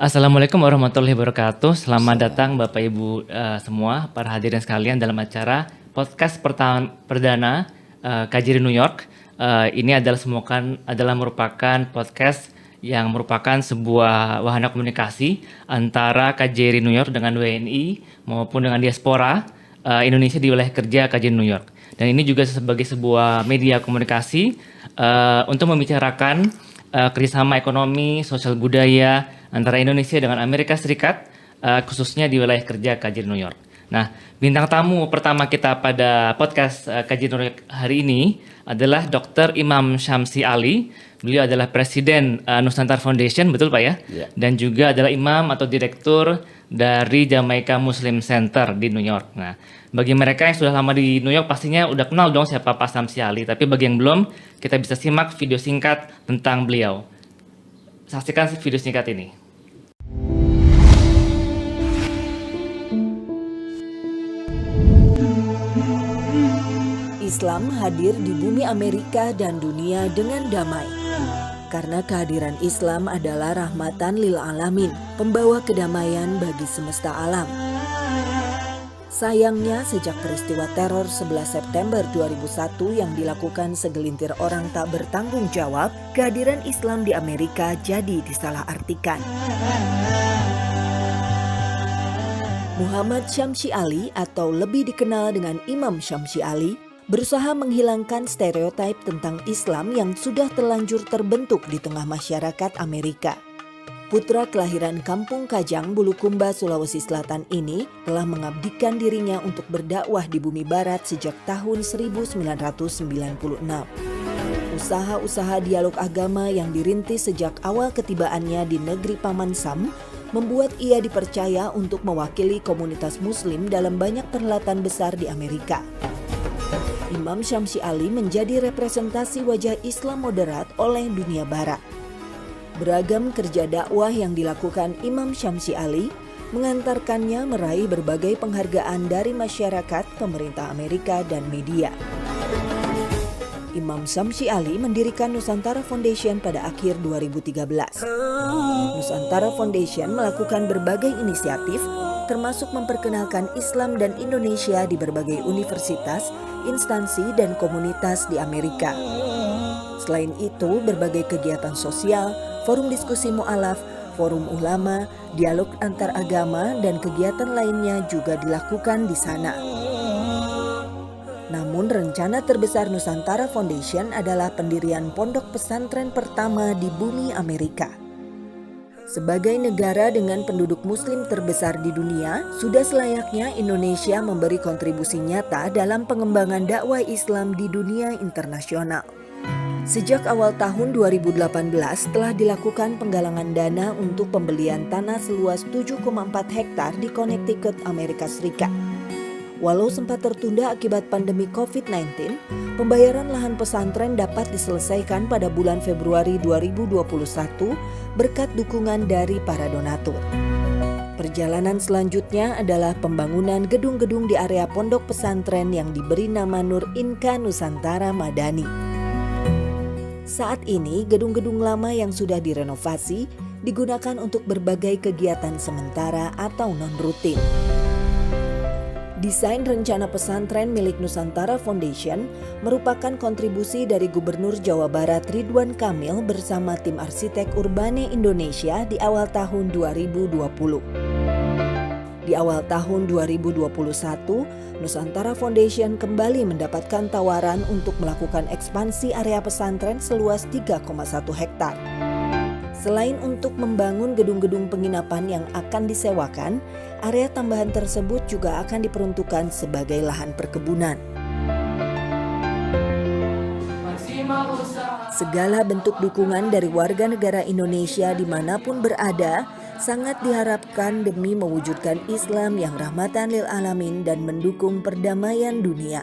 Assalamualaikum warahmatullahi wabarakatuh. Selamat datang Bapak Ibu semua para hadirin sekalian dalam acara podcast perdana KJRI New York. Ini adalah merupakan podcast yang merupakan sebuah wahana komunikasi antara KJRI New York dengan WNI maupun dengan diaspora Indonesia di wilayah kerja KJRI New York. Dan ini juga sebagai sebuah media komunikasi untuk membicarakan kerjasama ekonomi, sosial budaya antara Indonesia dengan Amerika Serikat, khususnya di wilayah kerja KJRI New York. Nah, bintang tamu pertama kita pada podcast KJRI New York hari ini adalah Dr. Imam Syamsi Ali. Beliau adalah Presiden Nusantara Foundation, betul Pak ya? Yeah. Dan juga adalah imam atau direktur dari Jamaica Muslim Center di New York. Nah, bagi mereka yang sudah lama di New York pastinya udah kenal dong siapa Pak Syamsi Ali. Tapi bagi yang belum, kita bisa simak video singkat tentang beliau. Saksikan video singkat ini. Islam hadir di bumi Amerika dan dunia dengan damai. Karena kehadiran Islam adalah rahmatan lil alamin, pembawa kedamaian bagi semesta alam. Sayangnya sejak peristiwa teror 11 September 2001 yang dilakukan segelintir orang tak bertanggung jawab, kehadiran Islam di Amerika jadi disalahartikan. Muhammad Syamsi Ali atau lebih dikenal dengan Imam Syamsi Ali berusaha menghilangkan stereotip tentang Islam yang sudah terlanjur terbentuk di tengah masyarakat Amerika. Putra kelahiran Kampung Kajang, Bulukumba, Sulawesi Selatan ini telah mengabdikan dirinya untuk berdakwah di bumi barat sejak tahun 1996. Usaha-usaha dialog agama yang dirintis sejak awal ketibaannya di negeri Paman Sam membuat ia dipercaya untuk mewakili komunitas Muslim dalam banyak perhelatan besar di Amerika. Imam Syamsi Ali menjadi representasi wajah Islam moderat oleh dunia barat. Beragam kerja dakwah yang dilakukan Imam Syamsi Ali mengantarkannya meraih berbagai penghargaan dari masyarakat, pemerintah Amerika, dan media. Imam Syamsi Ali mendirikan Nusantara Foundation pada akhir 2013. Nusantara Foundation melakukan berbagai inisiatif termasuk memperkenalkan Islam dan Indonesia di berbagai universitas, instansi, dan komunitas di Amerika. Selain itu, berbagai kegiatan sosial, forum diskusi mu'alaf, forum ulama, dialog antar agama, dan kegiatan lainnya juga dilakukan di sana. Namun rencana terbesar Nusantara Foundation adalah pendirian pondok pesantren pertama di bumi Amerika. Sebagai negara dengan penduduk muslim terbesar di dunia, sudah selayaknya Indonesia memberi kontribusi nyata dalam pengembangan dakwah Islam di dunia internasional. Sejak awal tahun 2018 telah dilakukan penggalangan dana untuk pembelian tanah seluas 7,4 hektar di Connecticut, Amerika Serikat. Walau sempat tertunda akibat pandemi COVID-19, pembayaran lahan pesantren dapat diselesaikan pada bulan Februari 2021 berkat dukungan dari para donatur. Perjalanan selanjutnya adalah pembangunan gedung-gedung di area pondok pesantren yang diberi nama Nur Inka Nusantara Madani. Saat ini, gedung-gedung lama yang sudah direnovasi digunakan untuk berbagai kegiatan sementara atau non-rutin. Desain rencana pesantren milik Nusantara Foundation merupakan kontribusi dari Gubernur Jawa Barat Ridwan Kamil bersama tim arsitek Urbane Indonesia di awal tahun 2020. Di awal tahun 2021, Nusantara Foundation kembali mendapatkan tawaran untuk melakukan ekspansi area pesantren seluas 3,1 hektar. Selain untuk membangun gedung-gedung penginapan yang akan disewakan, area tambahan tersebut juga akan diperuntukkan sebagai lahan perkebunan. Segala bentuk dukungan dari warga negara Indonesia dimanapun berada sangat diharapkan demi mewujudkan Islam yang rahmatan lil alamin dan mendukung perdamaian dunia.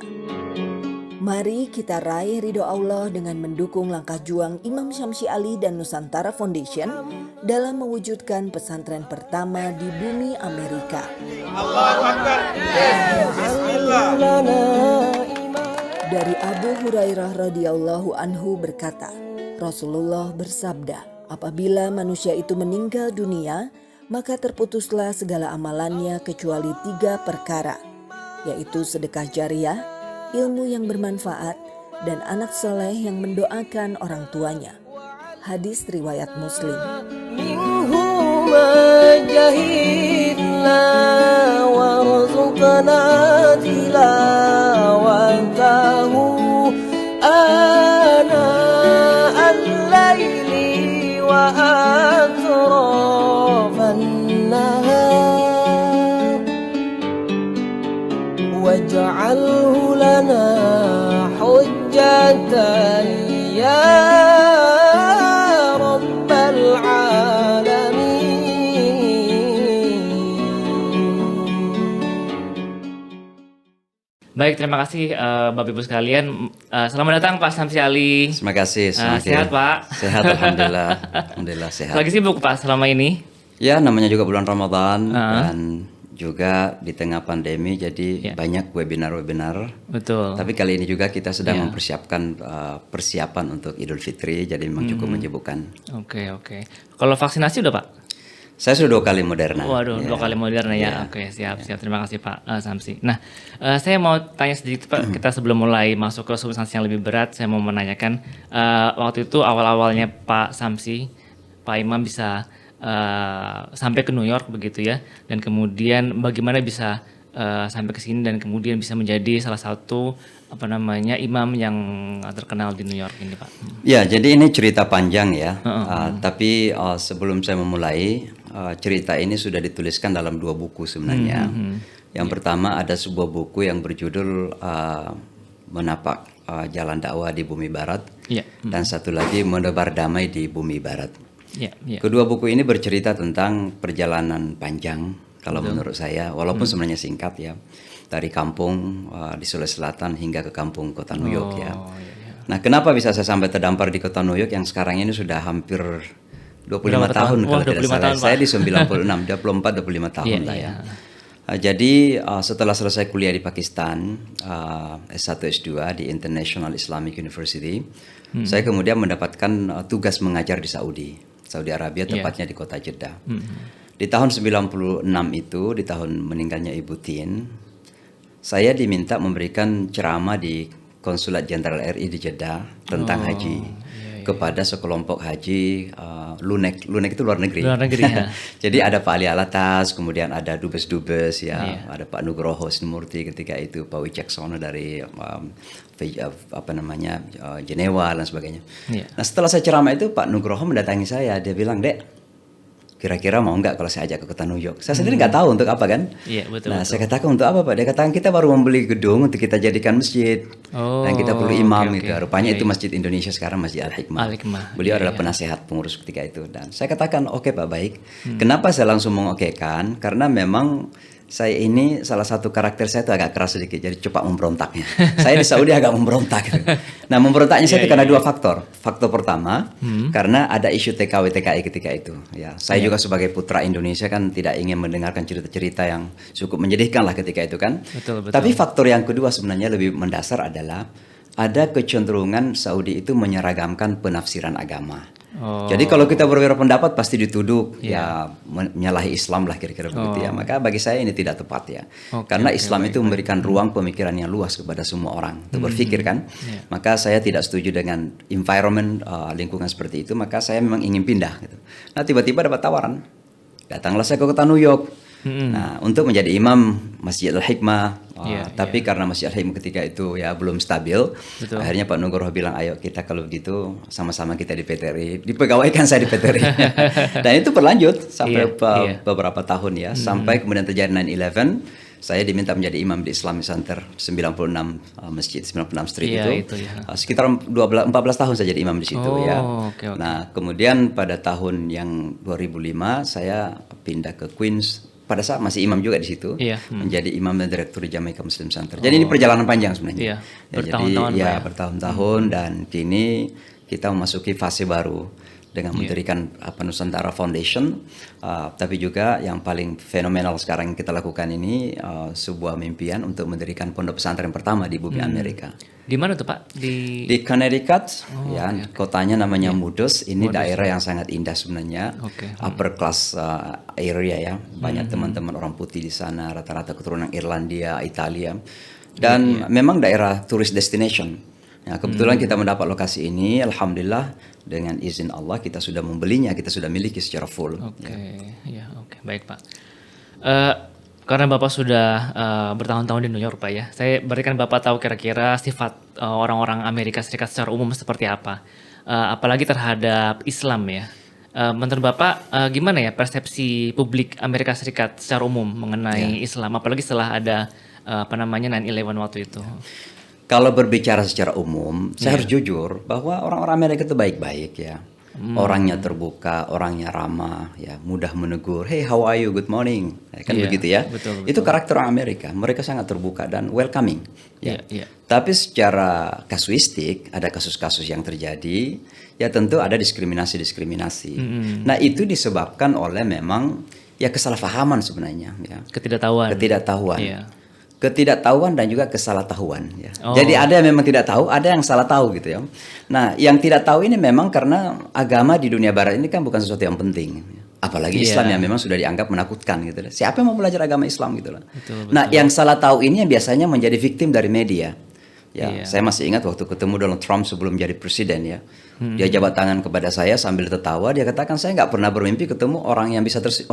Mari kita raih ridho Allah dengan mendukung langkah juang Imam Syamsi Ali dan Nusantara Foundation dalam mewujudkan pesantren pertama di bumi Amerika. Allahu Akbar. Dari Abu Hurairah radhiyallahu anhu berkata, Rasulullah bersabda, apabila manusia itu meninggal dunia, maka terputuslah segala amalannya kecuali 3 perkara, yaitu sedekah jariah, ilmu yang bermanfaat, dan anak soleh yang mendoakan orang tuanya. Hadis riwayat Muslim. waj'alhu lana hujjatan ya rabbal alamin. Baik, terima kasih Bapak Ibu sekalian. Selamat datang Pak Samsi Ali. Terima kasih. Sehat Pak? Sehat, alhamdulillah. Alhamdulillah sehat. Lagi sibuk Pak selama ini? Ya, namanya juga bulan Ramadan dan juga di tengah pandemi, jadi banyak webinar-webinar. Betul. Tapi kali ini juga kita sedang mempersiapkan persiapan untuk Idul Fitri, jadi memang cukup menyibukkan. Oke. Kalau vaksinasi udah Pak? Saya sudah 2 kali Moderna. Waduh, 2 kali Moderna ya. Oke, siap. Terima kasih Pak Samsi. Nah, saya mau tanya sedikit Pak, kita sebelum mulai masuk ke substansi yang lebih berat, saya mau menanyakan waktu itu awal-awalnya Pak Samsi, Pak Imam bisa sampai ke New York begitu ya, dan kemudian bagaimana bisa sampai ke sini dan kemudian bisa menjadi salah satu imam yang terkenal di New York ini Pak. Ya, jadi ini cerita panjang ya. Tapi sebelum saya memulai, cerita ini sudah dituliskan dalam 2 buku sebenarnya. Yang pertama ada sebuah buku yang berjudul Menapak Jalan Dakwah di Bumi Barat, dan satu lagi Menebar Damai di Bumi Barat. Kedua buku ini bercerita tentang perjalanan panjang kalau menurut saya, walaupun sebenarnya singkat ya, dari kampung di Sulawesi Selatan hingga ke kampung kota New York ya. Nah, kenapa bisa saya sampai terdampar di kota New York yang sekarang ini sudah hampir 25 tahun kalau tidak salah. Saya di 96, 24-25 tahun lah ya. Jadi setelah selesai kuliah di Pakistan, S1 S2 di International Islamic University, saya kemudian mendapatkan tugas mengajar di Saudi Arabia, tepatnya di kota Jeddah. Di tahun 96 itu, di tahun meninggalnya Ibu Tin, saya diminta memberikan ceramah di Konsulat Jenderal RI di Jeddah tentang haji kepada sekelompok haji lunek itu luar negeri. Ya. Jadi ada Pak Ali Alatas, kemudian ada dubes ya, ada Pak Nugroho Sinmurti ketika itu, Pak Wicaksono dari Jenewa dan sebagainya. Nah, setelah saya ceramah itu Pak Nugroho mendatangi saya, dia bilang, "Dek, kira-kira mau nggak kalau saya ajak ke kota New York?" Saya sendiri nggak tahu untuk apa kan. Nah, saya katakan untuk apa Pak? Dia katakan kita baru membeli gedung untuk kita jadikan masjid. Dan kita perlu imam gitu. Rupanya itu Masjid Indonesia sekarang, Masjid Al-Hikmah. Beliau adalah penasehat pengurus ketika itu. Dan saya katakan oke Pak, baik. Kenapa saya langsung mengokekan? Karena memang saya ini salah satu karakter saya itu agak keras sedikit, jadi cepat memberontaknya. Saya di Saudi agak memberontak gitu. Nah, memberontaknya saya itu karena 2 faktor. Faktor pertama, karena ada isu TKW TKI ketika itu. Ya, saya juga sebagai putra Indonesia kan tidak ingin mendengarkan cerita-cerita yang cukup menyedihkan lah ketika itu kan. Betul. Tapi faktor yang kedua sebenarnya lebih mendasar adalah ada kecenderungan Saudi itu menyeragamkan penafsiran agama. Jadi kalau kita berbeda pendapat pasti dituduh menyalahi Islam lah kira-kira begitu ya. Maka bagi saya ini tidak tepat ya. Karena Islam itu memberikan ruang pemikiran yang luas kepada semua orang untuk berpikir kan. Maka saya tidak setuju dengan environment lingkungan seperti itu. Maka saya memang ingin pindah gitu. Nah, tiba-tiba dapat tawaran. Datanglah saya ke kota New York. Nah, untuk menjadi imam Masjid Al-Hikmah. Tapi karena Masjid Al-Hikmah ketika itu ya belum stabil, akhirnya Pak Nugroho bilang, ayo kita kalau gitu sama-sama kita di PTRI, dipegawaikan saya di PTRI. Dan itu berlanjut sampai beberapa tahun ya, sampai kemudian terjadi 9/11. Saya diminta menjadi imam di Islamic Center 96 Masjid 96 Street itu. Sekitar 14 tahun saya jadi imam di situ ya. Nah, kemudian pada tahun yang 2005 saya pindah ke Queens. Pada saat masih imam juga di situ, menjadi imam dan direktur di Jamaica Muslim Center. Jadi ini perjalanan panjang sebenarnya. Bertahun-tahun. Bertahun-tahun dan kini kita memasuki fase baru. dengan mendirikan Nusantara Foundation, tapi juga yang paling fenomenal sekarang yang kita lakukan ini sebuah mimpian untuk mendirikan pondok pesantren pertama di bumi Amerika. Di mana tuh Pak? Di Connecticut, kotanya namanya Mudus. Ini daerah yang sangat indah sebenarnya, upper class area ya. Banyak teman-teman orang putih di sana, rata-rata keturunan Irlandia, Italia, dan memang daerah tourist destination. Nah, kebetulan kita mendapat lokasi ini, alhamdulillah dengan izin Allah kita sudah membelinya, kita sudah miliki secara full. Baik Pak. Karena Bapak sudah bertahun-tahun di New York Pak ya, saya berikan Bapak tahu kira-kira sifat orang-orang Amerika Serikat secara umum seperti apa, apalagi terhadap Islam ya. Menurut Bapak gimana ya persepsi publik Amerika Serikat secara umum mengenai Islam, apalagi setelah ada 9/11 waktu itu? Kalau berbicara secara umum, saya harus jujur bahwa orang-orang Amerika itu baik-baik ya. Orangnya terbuka, orangnya ramah, ya, mudah menegur. Hey, how are you? Good morning. Kan begitu ya. Betul. Itu karakter orang Amerika. Mereka sangat terbuka dan welcoming. Ya. Tapi secara kasuistik, ada kasus-kasus yang terjadi. Ya tentu ada diskriminasi. Nah itu disebabkan oleh memang ya kesalahpahaman sebenarnya. Ya. Ketidaktahuan. Ketidaktahuan dan juga kesalahtahuan ya. Jadi ada yang memang tidak tahu, ada yang salah tahu gitu ya. Nah, yang tidak tahu ini memang karena agama di dunia barat ini kan bukan sesuatu yang penting. Apalagi Islam yang memang sudah dianggap menakutkan gitu. Siapa yang mau belajar agama Islam gitu loh. Nah, yang salah tahu ini yang biasanya menjadi victim dari media. Ya, saya masih ingat waktu ketemu Donald Trump sebelum jadi presiden ya. Dia jabat tangan kepada saya sambil tertawa. Dia katakan saya nggak pernah bermimpi ketemu orang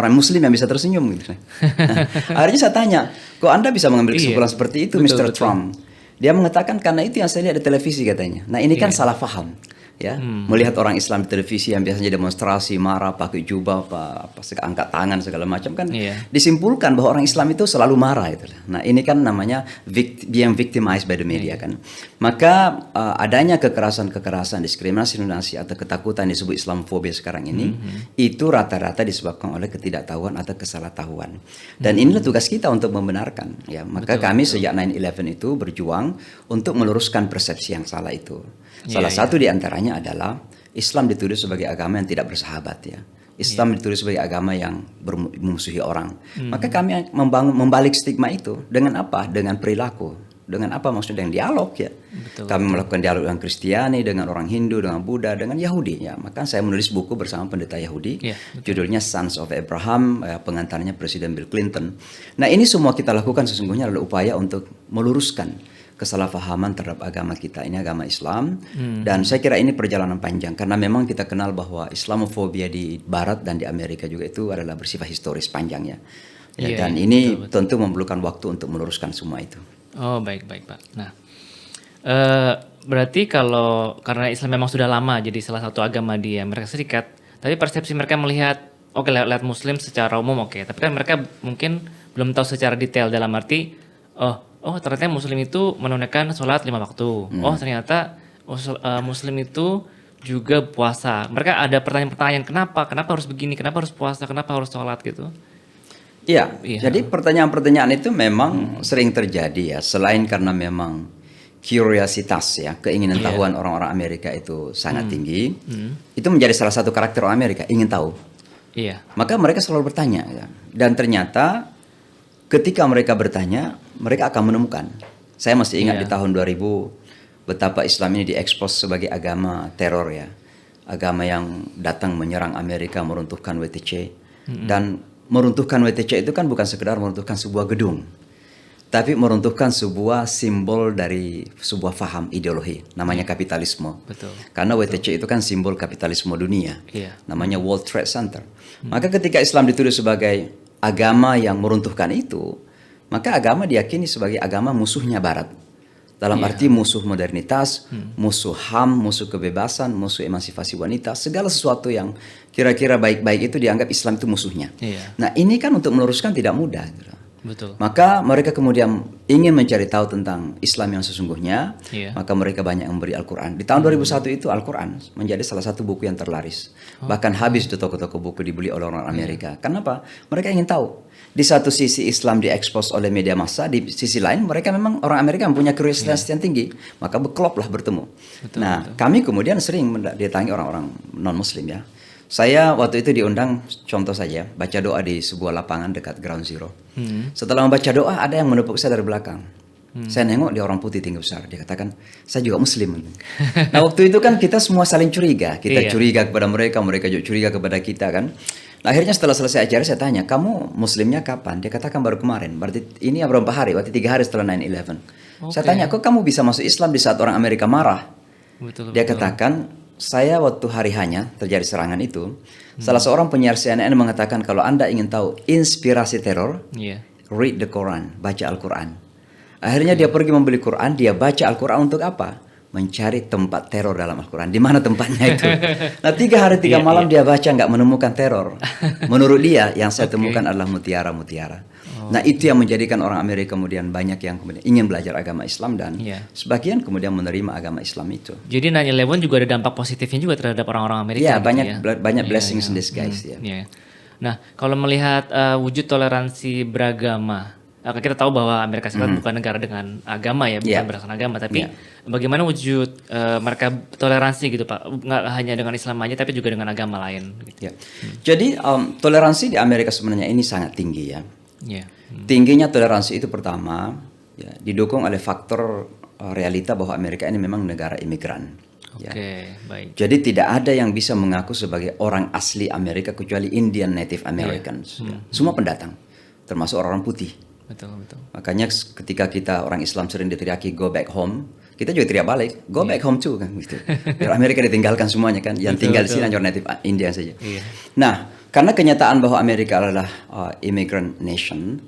Muslim yang bisa tersenyum gitu. Nah, akhirnya saya tanya, kok Anda bisa mengambil kesimpulan seperti itu, Mr. Trump? Dia mengatakan karena itu yang saya lihat di televisi katanya. Nah ini kan salah paham. Ya, melihat orang Islam di televisi yang biasanya demonstrasi, marah, pakai jubah, angkat tangan segala macam kan, disimpulkan bahwa orang Islam itu selalu marah itu. Nah ini kan namanya being victimized by the media kan. Maka adanya kekerasan, diskriminasi atau ketakutan disebut Islamofobia sekarang ini, itu rata-rata disebabkan oleh ketidaktahuan atau kesalahtahuan. Dan inilah tugas kita untuk membenarkan. Ya, maka kami sejak 9/11 itu berjuang untuk meluruskan persepsi yang salah itu. Salah satu di antaranya adalah Islam dituduh sebagai agama yang tidak bersahabat ya. Islam dituduh sebagai agama yang memusuhi orang. Maka kami membalik stigma itu dengan apa? Dengan perilaku. Dengan apa maksudnya? Dengan dialog ya. Kami melakukan dialog dengan Kristiani, dengan orang Hindu, dengan Buddha, dengan Yahudi ya. Maka saya menulis buku bersama pendeta Yahudi, judulnya Sons of Abraham, pengantarnya Presiden Bill Clinton. Nah ini semua kita lakukan sesungguhnya adalah upaya untuk meluruskan kesalahpahaman terhadap agama kita. Ini agama Islam dan saya kira ini perjalanan panjang karena memang kita kenal bahwa Islamofobia di Barat dan di Amerika juga itu adalah bersifat historis panjang ya. Dan ini betul. Tentu memerlukan waktu untuk meluruskan semua itu. Oh baik Pak. Nah berarti karena Islam memang sudah lama jadi salah satu agama di Amerika Serikat, tapi persepsi mereka melihat lihat Muslim secara umum tapi kan mereka mungkin belum tahu secara detail dalam arti ternyata Muslim itu menunaikan sholat 5 waktu. Ternyata Muslim itu juga puasa. Mereka ada pertanyaan-pertanyaan kenapa harus begini, kenapa harus puasa, kenapa harus sholat gitu. Iya. Jadi pertanyaan-pertanyaan itu memang sering terjadi ya. Selain karena memang curiositas ya, keinginan tahuan orang-orang Amerika itu sangat tinggi. Itu menjadi salah satu karakter orang Amerika, ingin tahu. Maka mereka selalu bertanya ya. Dan ternyata ketika mereka bertanya, mereka akan menemukan. Saya masih ingat di tahun 2000 betapa Islam ini diekspos sebagai agama teror ya. Agama yang datang menyerang Amerika, meruntuhkan WTC. Dan meruntuhkan WTC itu kan bukan sekedar meruntuhkan sebuah gedung. Tapi meruntuhkan sebuah simbol dari sebuah faham ideologi. Namanya kapitalisme. Karena WTC itu kan simbol kapitalisme dunia. Namanya World Trade Center. Maka ketika Islam dituduh sebagai agama yang meruntuhkan itu, maka agama diyakini sebagai agama musuhnya Barat. Dalam arti musuh modernitas, musuh HAM, musuh kebebasan, musuh emansipasi wanita, segala sesuatu yang kira-kira baik-baik itu dianggap Islam itu musuhnya. Nah ini kan untuk meluruskan tidak mudah. Betul. Maka mereka kemudian ingin mencari tahu tentang Islam yang sesungguhnya, Iya. maka mereka banyak memberi Al-Quran. Di tahun 2001 itu Al-Quran menjadi salah satu buku yang terlaris. Bahkan habis di toko-toko buku dibeli oleh orang Amerika. Kenapa? Mereka ingin tahu. Di satu sisi Islam diekspos oleh media massa, di sisi lain mereka memang orang Amerika mempunyai curiosity yang tinggi, maka bekloplah bertemu. Kami kemudian sering mendatangi orang-orang non-Muslim ya. Saya waktu itu diundang, contoh saja, baca doa di sebuah lapangan dekat Ground Zero. Setelah membaca doa, ada yang menepuk saya dari belakang. Saya nengok, dia orang putih tinggi besar. Dia katakan, saya juga Muslim. Nah waktu itu kan kita semua saling curiga. Kita curiga kepada mereka, mereka juga curiga kepada kita kan. Nah, akhirnya setelah selesai acara saya tanya, kamu Muslimnya kapan? Dia katakan baru kemarin. Berarti ini berapa hari? Berarti 3 hari setelah 9/11. Saya tanya, kok kamu bisa masuk Islam di saat orang Amerika marah? Dia katakan, saya waktu hari hanya terjadi serangan itu, salah seorang penyiar CNN mengatakan kalau Anda ingin tahu inspirasi teror, read the Quran, baca Al-Quran. Akhirnya dia pergi membeli Quran, dia baca Al-Quran untuk apa? Mencari tempat teror dalam Al-Quran. Di mana tempatnya itu? Nah 3 hari 3 malam dia baca nggak menemukan teror. Menurut dia yang saya temukan adalah mutiara-mutiara. Nah itu yang menjadikan orang Amerika kemudian banyak yang kemudian ingin belajar agama Islam dan sebagian kemudian menerima agama Islam itu. Jadi 9/11 juga ada dampak positifnya juga terhadap orang-orang Amerika. Iya gitu banyak blessings in disguise ya. Nah kalau melihat wujud toleransi beragama, kita tahu bahwa Amerika Serikat bukan negara dengan agama ya, bukan berdasarkan agama, tapi bagaimana wujud mereka toleransi gitu Pak, nggak hanya dengan Islam aja tapi juga dengan agama lain. Gitu. Jadi toleransi di Amerika sebenarnya ini sangat tinggi ya. Tingginya toleransi itu pertama didukung oleh faktor realita bahwa Amerika ini memang negara imigran. Baik. Jadi tidak ada yang bisa mengaku sebagai orang asli Amerika kecuali Indian Native Americans. Semua pendatang, termasuk orang-orang putih. Betul. Makanya ketika kita orang Islam sering diteriaki go back home, kita juga teriak balik go back home too kan gitu. Biar Amerika ditinggalkan semuanya kan, yang tinggal di sini hanya native Indian saja. Nah, karena kenyataan bahwa Amerika adalah immigrant nation,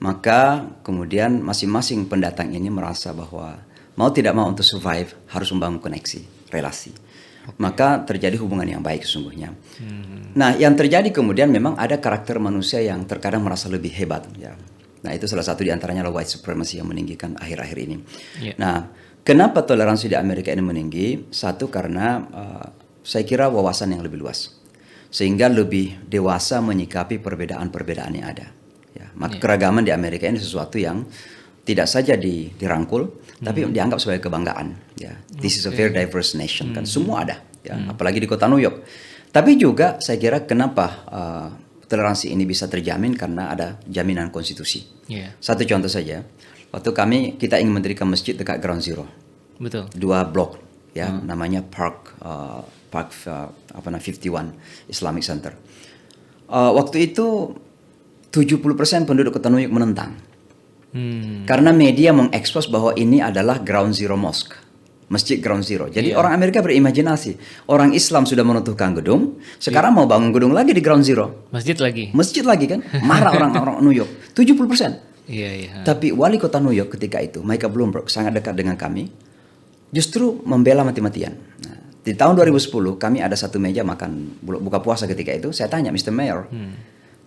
maka kemudian masing-masing pendatang ini merasa bahwa mau tidak mau untuk survive harus membangun koneksi, relasi. Maka terjadi hubungan yang baik sesungguhnya. Nah, yang terjadi kemudian memang ada karakter manusia yang terkadang merasa lebih hebat ya. Nah itu salah satu diantaranya adalah white supremacy yang meninggikan akhir-akhir ini. Nah kenapa toleransi di Amerika ini meninggi? Satu karena saya kira wawasan yang lebih luas. Sehingga lebih dewasa menyikapi perbedaan-perbedaan yang ada. Maka keragaman di Amerika ini sesuatu yang tidak saja dirangkul, tapi dianggap sebagai kebanggaan. This is a very diverse nation. Kan semua ada. Apalagi di kota New York. Tapi juga saya kira kenapa toleransi ini bisa terjamin karena ada jaminan konstitusi. Satu contoh saja, waktu kita ingin mendirikan masjid dekat Ground Zero. Betul. 2 blok ya, namanya Park 51 Islamic Center. Waktu itu 70% penduduk kota New York menentang. Karena media mengekspos bahwa ini adalah Ground Zero Mosque. Masjid Ground Zero. Jadi orang Amerika berimajinasi. Orang Islam sudah menuntuhkan gedung, sekarang mau bangun gedung lagi di Ground Zero. Masjid lagi kan? Marah orang-orang New York. 70%. Tapi wali kota New York ketika itu, Michael Bloomberg, sangat dekat dengan kami, justru membela mati-matian. Nah, di tahun 2010 kami ada satu meja makan buka puasa ketika itu. Saya tanya, Mr. Mayor,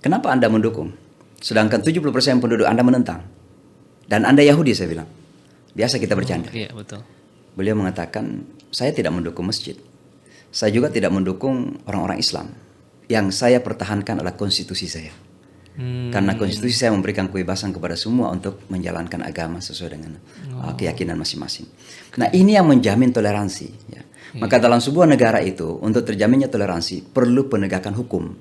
kenapa Anda mendukung? Sedangkan 70% penduduk Anda menentang. Dan Anda Yahudi, saya bilang. Biasa kita bercanda. Betul. Beliau mengatakan, saya tidak mendukung masjid. Saya juga tidak mendukung orang-orang Islam. Yang saya pertahankan adalah konstitusi saya. Karena konstitusi saya memberikan kebebasan kepada semua untuk menjalankan agama sesuai dengan keyakinan masing-masing. Nah ini yang menjamin toleransi. Maka dalam sebuah negara itu, untuk terjaminnya toleransi, perlu penegakan hukum.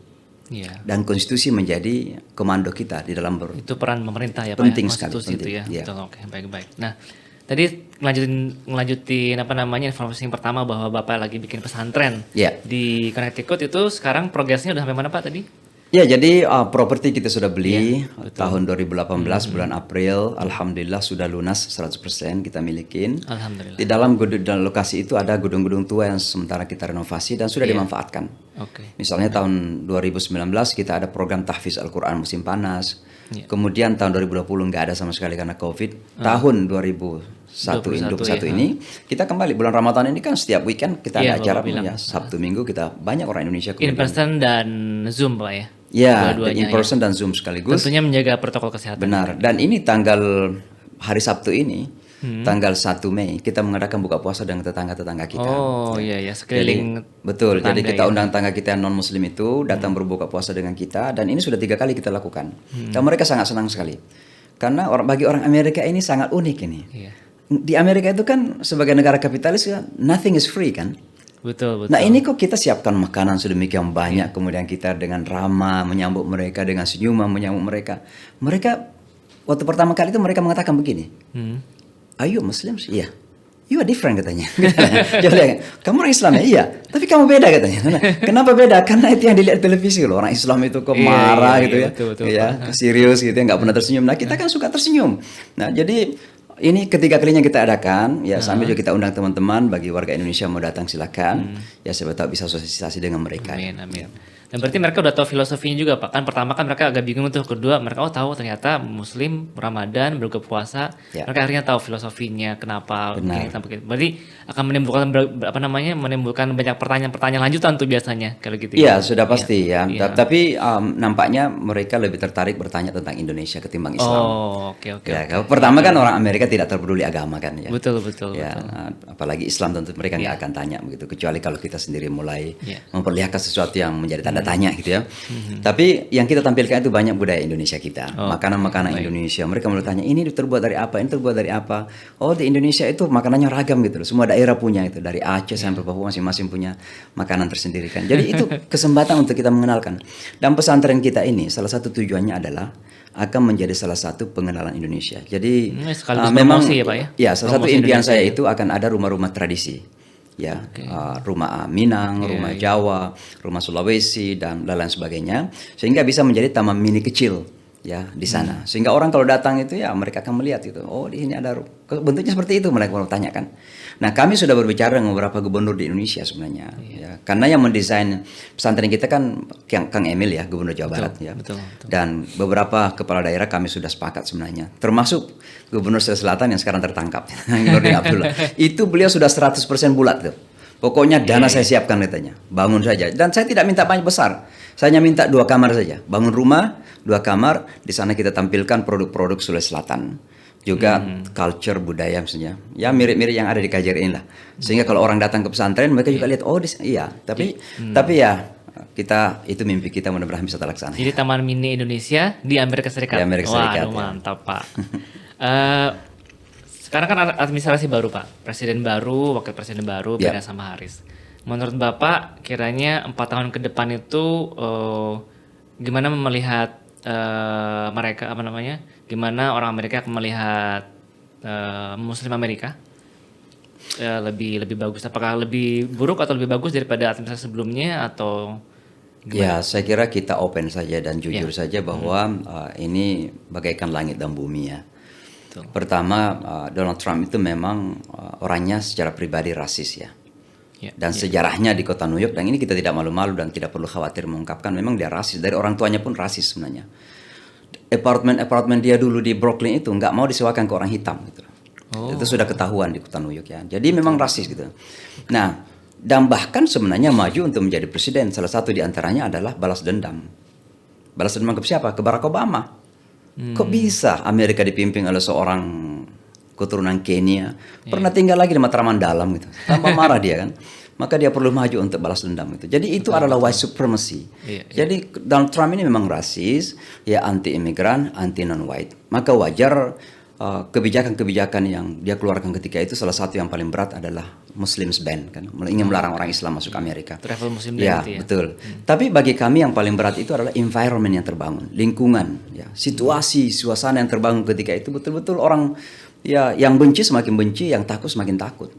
Dan konstitusi menjadi komando kita di dalam itu peran pemerintah ya Pak. Penting sekali. Itu ya. Betul, oke, baik. Nah, tadi ngelanjutin informasi yang pertama bahwa Bapak lagi bikin pesantren di Connecticut, itu sekarang progresnya udah sampai mana Pak tadi? Ya, jadi properti kita sudah beli tahun 2018 bulan April. Alhamdulillah sudah lunas 100% kita milikin. Alhamdulillah. Di dalam lokasi itu ada gedung-gedung tua yang sementara kita renovasi dan sudah dimanfaatkan. Misalnya tahun 2019 kita ada program tahfiz Al-Quran musim panas. Kemudian tahun 2020 nggak ada sama sekali karena COVID. Tahun 2021 ini kita kembali bulan Ramadan ini kan setiap weekend kita ada acara Sabtu Minggu kita banyak orang Indonesia in person dan Zoom Pak ya. Ya, dua-duanya in person dan Zoom sekaligus. Tentunya menjaga protokol kesehatan. Benar. Dan ini tanggal hari Sabtu ini, tanggal 1 Mei, kita mengadakan buka puasa dengan tetangga-tetangga kita. Oh iya sekeliling. Betul. Jadi kita ya. undang tetangga kita yang non Muslim itu datang berbuka puasa dengan kita, dan ini sudah 3 kali kita lakukan. Dan mereka sangat senang sekali. Karena bagi orang Amerika ini sangat unik ini. Iya. Di Amerika itu kan sebagai negara kapitalis, nothing is free kan. Betul. Nah ini kok kita siapkan makanan sedemikian banyak, kemudian kita dengan ramah menyambut mereka, dengan senyuman menyambut mereka. Mereka waktu pertama kali itu mereka mengatakan begini, "Are you Muslims?" Iya. "You are different," katanya. Jadi, "Kamu orang Islam ya?" "Iya." "Tapi kamu beda," katanya. Nah, kenapa beda? Karena itu yang dilihat di televisi loh. Orang Islam itu kok marah gitu ya. Betul, ya, serius gitu ya, nggak pernah tersenyum. Nah kita kan suka tersenyum. Nah jadi ini ketiga kalinya kita adakan, ya sambil juga kita undang teman-teman bagi warga Indonesia mau datang silakan, ya siapa tahu bisa sosialisasi dengan mereka. Amin. Dan berarti mereka udah tahu filosofinya juga Pak. Kan pertama kan mereka agak bingung tuh, kedua mereka tahu ternyata Muslim Ramadan berbuka puasa. Ya. Mereka akhirnya tahu filosofinya kenapa Benar. begini. Berarti akan menimbulkan banyak pertanyaan lanjutan tuh biasanya kalau gitu. Iya sudah pasti ya. Iya. Tapi nampaknya mereka lebih tertarik bertanya tentang Indonesia ketimbang Islam. Oh, oke. Ya, pertama kan orang Amerika tidak terpeduli agama kan ya. Betul. Ya, apalagi Islam tentu mereka nggak akan tanya begitu, kecuali kalau kita sendiri mulai Iya. memperlihatkan sesuatu yang menjadi tanda tanya gitu ya. Tapi yang kita tampilkan itu banyak budaya Indonesia kita, makanan-makanan Indonesia. Mereka mulai tanya, ini terbuat dari apa? Ini terbuat dari apa? Oh di Indonesia itu makanannya ragam gitu loh. Semua daerah punya itu, dari Aceh sampai Papua masing-masing punya makanan tersendiri kan. Jadi itu kesempatan untuk kita mengenalkan. Dan pesantren kita ini salah satu tujuannya adalah akan menjadi salah satu pengenalan Indonesia. Jadi memang promosi ya Pak ya? Ya, salah satu Promosi impian Indonesia saya itu akan ada rumah-rumah tradisi. Ya, rumah Minang, rumah Jawa, rumah Sulawesi dan lain-lain sebagainya, sehingga bisa menjadi taman mini kecil ya di sana. Sehingga orang kalau datang itu ya mereka akan melihat itu. Oh, di sini ada bentuknya seperti itu, mereka mau tanyakan. Nah, kami sudah berbicara dengan beberapa gubernur di Indonesia sebenarnya. Ya, karena yang mendesain pesantren kita kan Kang Emil ya, Gubernur Jawa Barat ya. Betul. Dan beberapa kepala daerah kami sudah sepakat sebenarnya. Termasuk Gubernur Sulawesi Selatan yang sekarang tertangkap, Nurdin Abdullah. Itu beliau sudah 100% bulat tuh. Pokoknya dana saya siapkan katanya, bangun saja. Dan saya tidak minta banyak besar, saya hanya minta 2 kamar saja. Bangun rumah, 2 kamar, di sana kita tampilkan produk-produk Sulawesi Selatan. Juga culture, budaya misalnya. Ya mirip-mirip yang ada di KJRI lah. Sehingga kalau orang datang ke pesantren, mereka juga lihat, oh iya. Tapi ya, kita itu mimpi kita mudah-mudahan bisa terlaksana. Jadi Taman Mini Indonesia di Amerika Serikat. Di Amerika Serikat. Waduh, mantap Pak. Sekarang kan administrasi baru Pak, presiden baru, wakil presiden baru, beda sama Haris. Menurut Bapak, kiranya 4 tahun ke depan itu gimana melihat mereka gimana orang Amerika akan melihat Muslim Amerika? Lebih bagus? Apakah lebih buruk atau lebih bagus daripada administrasi sebelumnya atau gimana? Ya, saya kira kita open saja dan jujur saja bahwa ini bagaikan langit dan bumi ya. Betul. Pertama, Donald Trump itu memang orangnya secara pribadi rasis ya. Dan sejarahnya di kota New York, dan ini kita tidak malu-malu dan tidak perlu khawatir mengungkapkan, memang dia rasis. Dari orang tuanya pun rasis sebenarnya. Apartemen dia dulu di Brooklyn itu nggak mau disewakan ke orang hitam gitu. Itu sudah ketahuan di kota New York ya. Jadi memang rasis gitu. Nah, dan bahkan sebenarnya maju untuk menjadi presiden. Salah satu di antaranya adalah balas dendam. Balas dendam ke siapa? Ke Barack Obama. Kok bisa Amerika dipimpin oleh seorang keturunan Kenya, pernah tinggal lagi di Matraman Dalam gitu, tanpa marah dia kan, maka dia perlu maju untuk balas dendam itu. Jadi itu adalah white supremacy. Jadi Donald Trump ini memang rasis, ya anti imigran, anti non white. Maka wajar kebijakan-kebijakan yang dia keluarkan ketika itu, salah satu yang paling berat adalah Muslims ban kan, ingin melarang orang Islam masuk Amerika. Travel Muslim ya, itu ya. Betul. Tapi bagi kami yang paling berat itu adalah environment yang terbangun, lingkungan, ya, situasi, suasana yang terbangun ketika itu betul-betul orang ya yang benci semakin benci, yang takut semakin takut.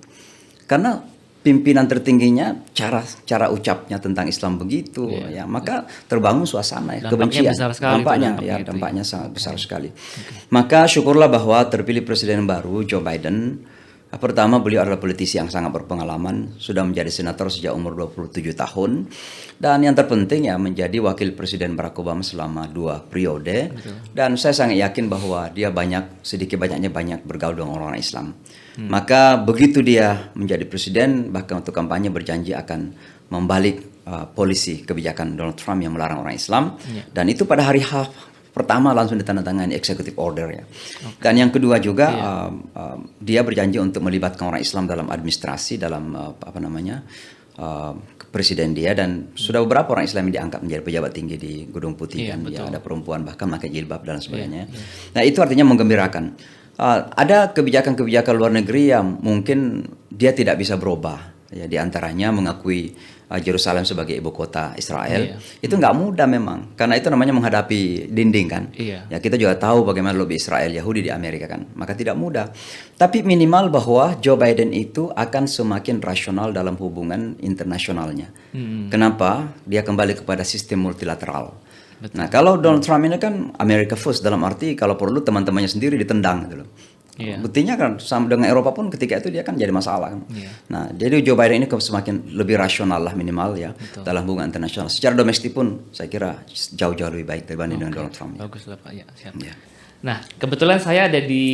Karena pimpinan tertingginya cara ucapnya tentang Islam begitu ya, maka terbangun suasana ya, kebencian. Dampaknya sangat besar sekali. Maka syukurlah bahwa terpilih presiden baru Joe Biden. Pertama, beliau adalah politisi yang sangat berpengalaman, sudah menjadi senator sejak umur 27 tahun, dan yang terpenting ya menjadi wakil presiden Barack Obama selama 2 periode. Dan saya sangat yakin bahwa dia sedikit banyaknya bergaul dengan orang Islam. Maka begitu dia menjadi presiden, bahkan untuk kampanye berjanji akan membalik polisi kebijakan Donald Trump yang melarang orang Islam, dan itu pada hari pertama langsung ditandatangani executive order ya. Dan yang kedua juga dia berjanji untuk melibatkan orang Islam dalam administrasi, dalam presiden dia, dan sudah beberapa orang Islam yang diangkat menjadi pejabat tinggi di Gedung Putih kan. Ya, ada perempuan bahkan pakai jilbab dan sebagainya. Nah, itu artinya menggembirakan. Ada kebijakan-kebijakan luar negeri yang mungkin dia tidak bisa berubah. Ya, di antaranya mengakui Yerusalem sebagai ibu kota Israel. Itu nggak mudah memang, karena itu namanya menghadapi dinding kan. Ya, kita juga tahu bagaimana lobby Israel Yahudi di Amerika kan, maka tidak mudah. Tapi minimal bahwa Joe Biden itu akan semakin rasional dalam hubungan internasionalnya. Kenapa? Dia kembali kepada sistem multilateral. Betul. Nah, kalau Donald Trump ini kan America first, dalam arti kalau perlu teman-temannya sendiri ditendang gitu loh. Buktinya kan sama dengan Eropa pun ketika itu dia kan jadi masalah kan. Nah, jadi Joe Biden ini semakin lebih rasional lah minimal ya. Betul. Dalam hubungan internasional. Secara domestik pun saya kira jauh-jauh lebih baik dibanding dengan Donald Trump. Bagus lah Pak, ya siap. Nah, kebetulan saya ada di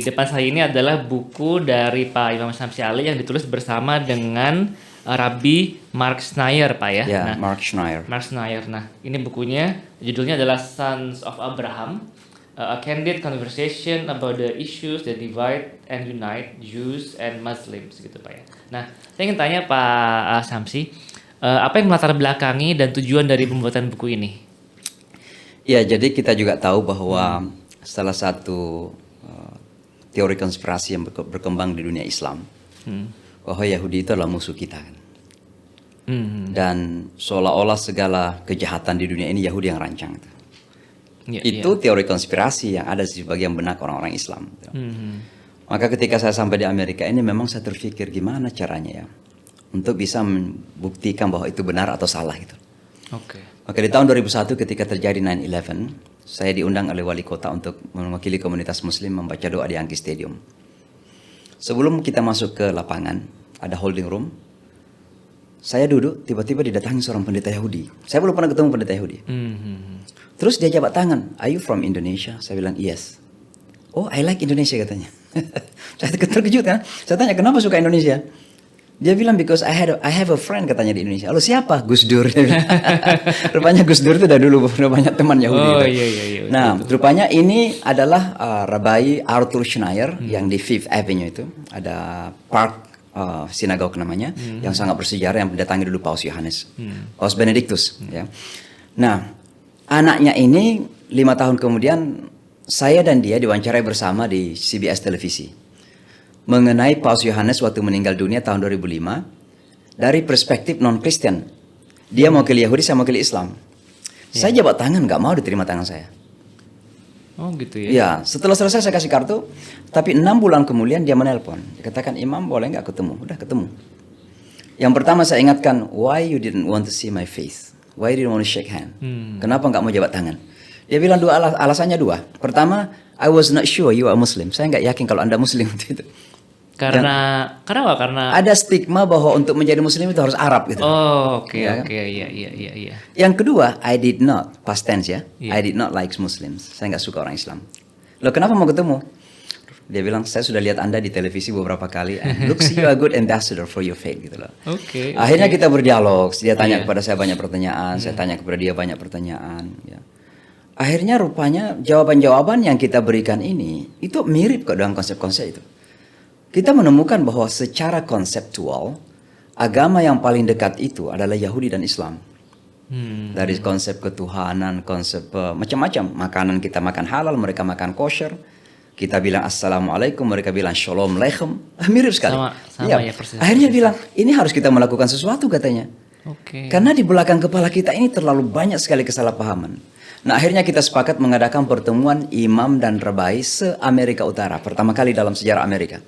depan saya ini adalah buku dari Pak Imam Syamsi Ali yang ditulis bersama dengan Rabbi Mark Schneyer, Pak ya. Nah, Mark Schneyer. Nah, ini bukunya, judulnya adalah Sons of Abraham. A candid conversation about the issues that divide and unite Jews and Muslims gitu Pak ya. Nah, saya ingin tanya Pak Syamsi, apa yang melatar belakangi dan tujuan dari pembuatan buku ini? Ya, jadi kita juga tahu bahwa salah satu teori konspirasi yang berkembang di dunia Islam, bahwa Yahudi itu adalah musuh kita kan. Dan seolah-olah segala kejahatan di dunia ini Yahudi yang rancang. Itu teori konspirasi yang ada di sebagian benak orang-orang Islam. Maka ketika saya sampai di Amerika ini memang saya terpikir gimana caranya ya untuk bisa membuktikan bahwa itu benar atau salah gitu. Maka di tahun 2001 ketika terjadi 9/11, saya diundang oleh wali kota untuk mewakili komunitas Muslim membaca doa di Yankee Stadium. Sebelum kita masuk ke lapangan, ada holding room. Saya duduk, tiba-tiba didatangi seorang pendeta Yahudi. Saya belum pernah ketemu pendeta Yahudi. Terus dia jabat tangan, "Are you from Indonesia?" Saya bilang, "Yes." "Oh, I like Indonesia," katanya. Saya terkejut kan. Saya tanya, "Kenapa suka Indonesia?" Dia bilang, "Because I have a friend," katanya, di Indonesia. "Lalu siapa?" "Gus Dur." Rupanya Gus Dur itu udah dulu udah banyak teman Yahudi. Iya. Nah, rupanya ini adalah Rabbi Arthur Schneier yang di Fifth Avenue itu. Ada Park Sinagog namanya, yang sangat bersejarah, yang mendatangi dulu Paus Yohanes, Paus Benedictus. Ya. Nah, anaknya ini 5 tahun kemudian saya dan dia diwawancarai bersama di CBS televisi mengenai Paus Yohanes waktu meninggal dunia tahun 2005 dari perspektif non-Kristen. Dia mewakili Yahudi, saya mewakili Islam. Saya jabat tangan, nggak mau diterima tangan saya. Oh gitu ya? Ya, setelah selesai saya kasih kartu, tapi 6 bulan kemudian dia menelpon. Dia katakan, "Imam, boleh nggak ketemu?" Udah ketemu. Yang pertama saya ingatkan, "Why you didn't want to see my face? Why you didn't want to shake hand?" Kenapa nggak mau jabat tangan? Dia bilang alasannya dua. Pertama, "I was not sure you are Muslim." Saya nggak yakin kalau Anda Muslim itu. Karena ada stigma bahwa untuk menjadi Muslim itu harus Arab gitu. Oh, oke. Iya. Yang kedua, I did not, past tense ya. I did not like Muslims. Saya nggak suka orang Islam. Loh, kenapa mau ketemu? Dia bilang, "Saya sudah lihat Anda di televisi beberapa kali. And looks you are a good ambassador for your faith," gitu loh. Akhirnya kita berdialog. Dia tanya kepada saya banyak pertanyaan, saya tanya kepada dia banyak pertanyaan. Ya. Akhirnya rupanya jawaban-jawaban yang kita berikan ini itu mirip kok dengan konsep-konsep itu. Kita menemukan bahwa secara konseptual agama yang paling dekat itu adalah Yahudi dan Islam. Dari konsep ketuhanan, konsep macam-macam. Makanan kita makan halal, mereka makan kosher. Kita bilang assalamualaikum, mereka bilang shalom lechem. Mirip sekali. Sama ya persis. Akhirnya bilang, ini harus kita melakukan sesuatu katanya. Karena di belakang kepala kita ini terlalu banyak sekali kesalahpahaman. Nah, akhirnya kita sepakat mengadakan pertemuan imam dan rabai se-Amerika Utara. Pertama kali dalam sejarah Amerika.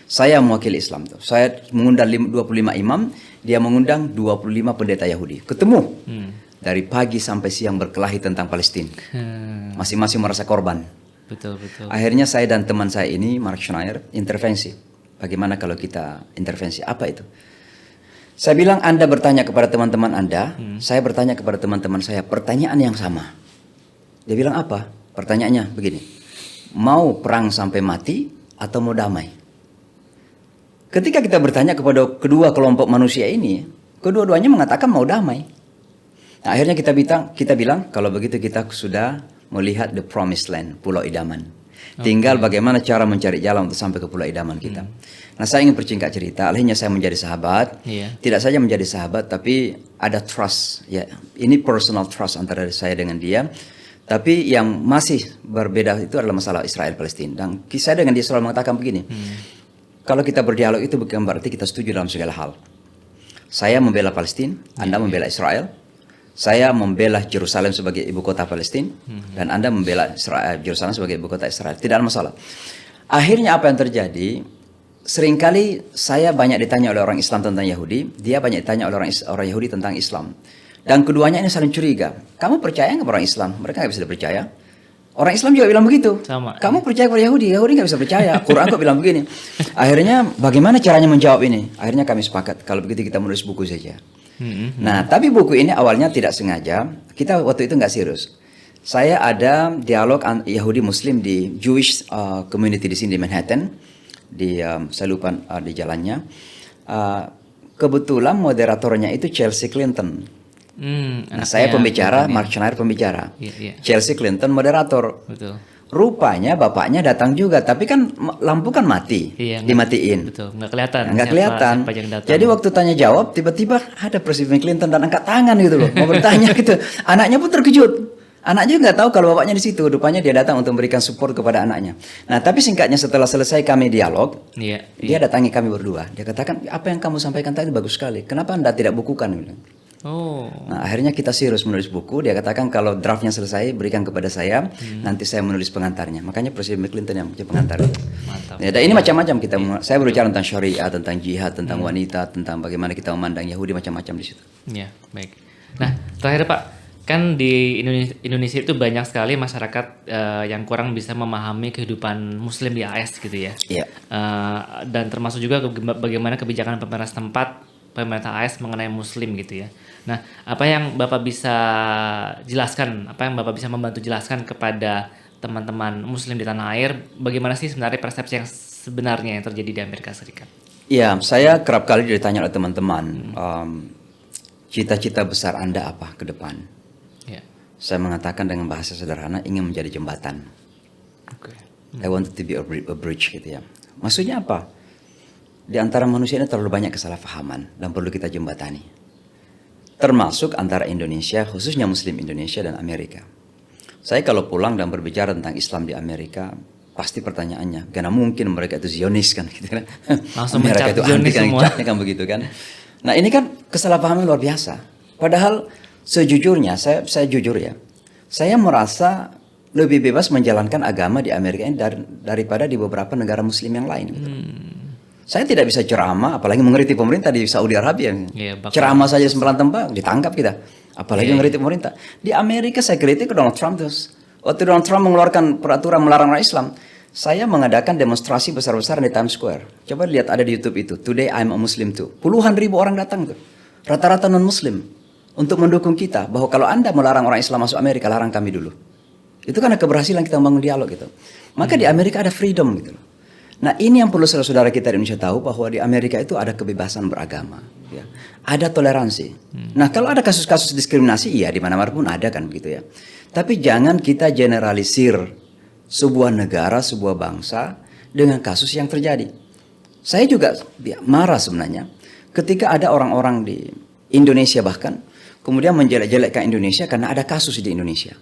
Saya mewakili Islam tuh. Saya mengundang 25 imam, dia mengundang 25 pendeta Yahudi. Ketemu. Dari pagi sampai siang berkelahi tentang Palestina. Masing-masing merasa korban. Betul. Akhirnya saya dan teman saya ini, Mark Schneyer, intervensi. Bagaimana kalau kita intervensi? Apa itu? Saya bilang, Anda bertanya kepada teman-teman Anda, saya bertanya kepada teman-teman saya pertanyaan yang sama. Dia bilang, apa? Pertanyaannya begini, mau perang sampai mati atau mau damai? Ketika kita bertanya kepada kedua kelompok manusia ini, Kedua-duanya mengatakan mau damai. Nah, akhirnya kita bilang kalau begitu kita sudah melihat the promised land, Pulau Idaman. Tinggal bagaimana cara mencari jalan untuk sampai ke Pulau Idaman kita. Nah, saya ingin persingkat cerita. Akhirnya saya menjadi sahabat. Tidak saja menjadi sahabat, tapi ada trust. Ya, ini personal trust antara saya dengan dia. Tapi yang masih berbeda itu adalah masalah Israel Palestina. Dan saya dengan dia selalu mengatakan begini. Kalau kita berdialog itu bukan berarti kita setuju dalam segala hal. Saya membela Palestina, Anda membela Israel. Saya membela Yerusalem sebagai ibu kota Palestina, dan Anda membela Yerusalem sebagai ibu kota Israel. Tidak ada masalah. Akhirnya apa yang terjadi? Seringkali saya banyak ditanya oleh orang Islam tentang Yahudi, dia banyak ditanya oleh orang Yahudi tentang Islam. Dan keduanya ini saling curiga. Kamu percaya nggak orang Islam? Mereka nggak bisa percaya. Orang Islam juga bilang begitu. Sama. Kamu percaya kepada Yahudi? Yahudi nggak bisa percaya. Quran kok bilang begini. Akhirnya bagaimana caranya menjawab ini? Akhirnya kami sepakat kalau begitu kita menulis buku saja. Nah, tapi buku ini awalnya tidak sengaja. Kita waktu itu nggak serius. Saya ada dialog Yahudi Muslim di Jewish community di sini di Manhattan. Saya lupa di jalannya. Kebetulan moderatornya itu Chelsea Clinton. Nah, saya pembicara, Mark Schneier pembicara. Chelsea Clinton moderator. Betul. Rupanya bapaknya datang juga, tapi kan lampu kan mati, dimatiin. Betul, nggak kelihatan. Nggak kelihatan. Siapa yang datang. Jadi waktu tanya jawab, tiba-tiba ada Presiden Clinton dan angkat tangan gitu loh, mau bertanya gitu. Anaknya pun terkejut. Anaknya nggak tahu kalau bapaknya di situ. Rupanya dia datang untuk memberikan support kepada anaknya. Nah, tapi singkatnya setelah selesai kami dialog, dia datangi kami berdua. Dia katakan, apa yang kamu sampaikan tadi bagus sekali. Kenapa Anda tidak bukukan? Nah, akhirnya kita serius menulis buku. Dia katakan kalau draftnya selesai berikan kepada saya, nanti saya menulis pengantarnya. Makanya Presiden Clinton yang menjadi pengantar. Mantap. Ya, dan ini macam-macam kita. Saya berbicara tentang syariat, tentang jihad, tentang wanita, tentang bagaimana kita memandang Yahudi, macam-macam di situ. Ya, baik. Nah, terakhir Pak, kan di Indonesia itu banyak sekali masyarakat yang kurang bisa memahami kehidupan Muslim di AS gitu ya. Iya. Dan termasuk juga bagaimana kebijakan pemerintah AS mengenai Muslim gitu ya. Nah, apa yang Bapak bisa jelaskan, apa yang Bapak bisa membantu jelaskan kepada teman-teman Muslim di tanah air, bagaimana sih sebenarnya persepsi yang sebenarnya yang terjadi di Amerika Serikat? Iya, saya kerap kali ditanya oleh teman-teman, cita-cita besar Anda apa ke depan? Ya. Saya mengatakan dengan bahasa sederhana, ingin menjadi jembatan. I want to be a bridge gitu ya. Maksudnya apa? Di antara manusia ini terlalu banyak kesalahpahaman dan perlu kita jembatani. Termasuk antara Indonesia, khususnya Muslim Indonesia dan Amerika. Saya kalau pulang dan berbicara tentang Islam di Amerika, pasti pertanyaannya, karena mungkin mereka itu Zionis kan, gitu kan? Langsung mereka itu Zionis anti semua. kan begitu kan? Nah, ini kan kesalahpahaman luar biasa. Padahal sejujurnya, saya jujur ya, saya merasa lebih bebas menjalankan agama di Amerika ini daripada di beberapa negara Muslim yang lain. Gitu. Saya tidak bisa ceramah, apalagi mengkritik pemerintah di Saudi Arabia. Ceramah saja sembilan tempat ditangkap kita, apalagi mengkritik pemerintah. Di Amerika saya kritik Donald Trump terus. Waktu Donald Trump mengeluarkan peraturan melarang orang Islam, saya mengadakan demonstrasi besar-besaran di Times Square. Coba lihat ada di YouTube itu. Today I'm a Muslim too. Puluhan ribu orang datang tuh, rata-rata non Muslim, untuk mendukung kita bahwa kalau Anda melarang orang Islam masuk Amerika, larang kami dulu. Itu karena keberhasilan kita membangun dialog gitu. Maka di Amerika ada freedom gitu loh. Nah, ini yang perlu saudara-saudara kita di Indonesia tahu, bahwa di Amerika itu ada kebebasan beragama, ya. Ada toleransi. Nah, kalau ada kasus-kasus diskriminasi, iya di mana-mana pun ada kan begitu ya. Tapi jangan kita generalisir sebuah negara, sebuah bangsa dengan kasus yang terjadi. Saya juga marah sebenarnya ketika ada orang-orang di Indonesia bahkan kemudian menjelek-jelekkan Indonesia karena ada kasus di Indonesia.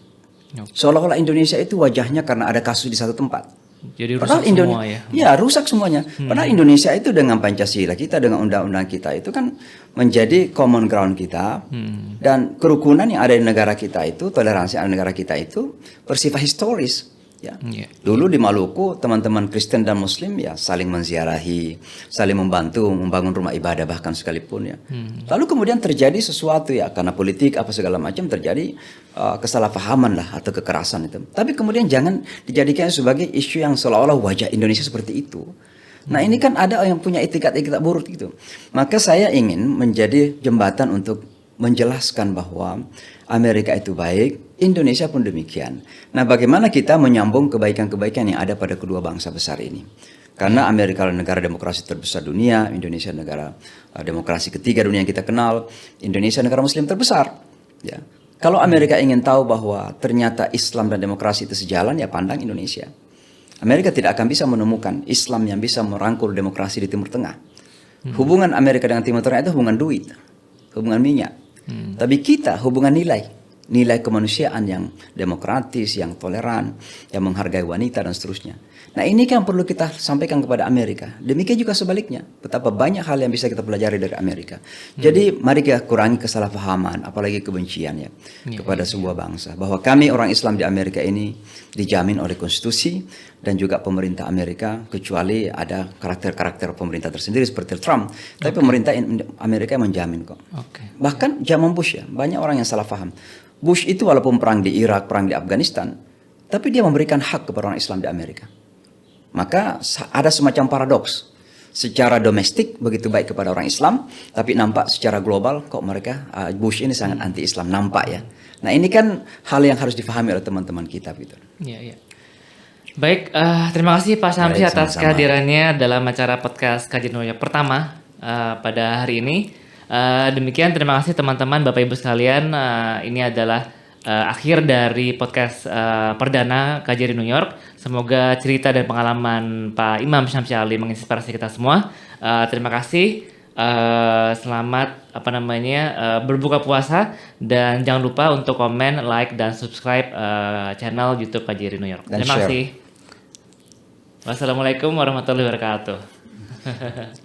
Seolah-olah Indonesia itu wajahnya karena ada kasus di satu tempat. Jadi rusak semua ya? Ya, rusak semuanya. Padahal Indonesia itu dengan Pancasila kita, dengan undang-undang kita itu kan menjadi common ground kita. Dan kerukunan yang ada di negara kita itu, toleransi yang ada di negara kita itu bersifat historis. Ya. Dulu di Maluku teman-teman Kristen dan Muslim ya saling menziarahi, saling membantu membangun rumah ibadah bahkan sekalipun ya. Lalu kemudian terjadi sesuatu ya karena politik apa segala macam terjadi kesalahpahaman lah atau kekerasan itu. Tapi kemudian jangan dijadikan sebagai isu yang seolah-olah wajah Indonesia seperti itu. Nah, ini kan ada yang punya etikat-etikat buruk gitu. Maka saya ingin menjadi jembatan untuk menjelaskan bahwa Amerika itu baik, Indonesia pun demikian. Nah, bagaimana kita menyambung kebaikan-kebaikan yang ada pada kedua bangsa besar ini? Karena Amerika adalah negara demokrasi terbesar dunia, Indonesia negara demokrasi ketiga dunia yang kita kenal, Indonesia negara muslim terbesar. Ya. Kalau Amerika ingin tahu bahwa ternyata Islam dan demokrasi itu sejalan, ya pandang Indonesia. Amerika tidak akan bisa menemukan Islam yang bisa merangkul demokrasi di Timur Tengah. Hubungan Amerika dengan Timur Tengah itu hubungan duit, hubungan minyak. Tapi kita hubungan nilai kemanusiaan yang demokratis, yang toleran, yang menghargai wanita dan seterusnya. Nah ini kan perlu kita sampaikan kepada Amerika. Demikian juga sebaliknya. Betapa banyak hal yang bisa kita pelajari dari Amerika. Jadi mari kita kurangi kesalahpahaman, apalagi kebencian ya kepada sebuah bangsa. Bahwa kami orang Islam di Amerika ini dijamin oleh konstitusi dan juga pemerintah Amerika, kecuali ada karakter-karakter pemerintah tersendiri seperti Trump. Tapi pemerintah Amerika menjamin kok. Bahkan zaman Bush ya, banyak orang yang salah paham. Bush itu walaupun perang di Irak, perang di Afghanistan, tapi dia memberikan hak kepada orang Islam di Amerika. Maka ada semacam paradoks. Secara domestik begitu baik kepada orang Islam, tapi nampak secara global kok mereka Bush ini sangat anti-Islam, nampak ya. Nah ini kan hal yang harus difahami oleh teman-teman kita, Peter. Iya. Baik, terima kasih Pak Syamsi atas kehadirannya dalam acara podcast Kajian New York pertama pada hari ini. Demikian terima kasih teman-teman Bapak Ibu sekalian. Ini adalah akhir dari podcast perdana Kajian New York. Semoga cerita dan pengalaman Pak Imam Syamsi Ali menginspirasi kita semua. Terima kasih. Selamat berbuka puasa dan jangan lupa untuk komen, like dan subscribe channel YouTube Kajian New York. Terima kasih. Wassalamualaikum warahmatullahi wabarakatuh.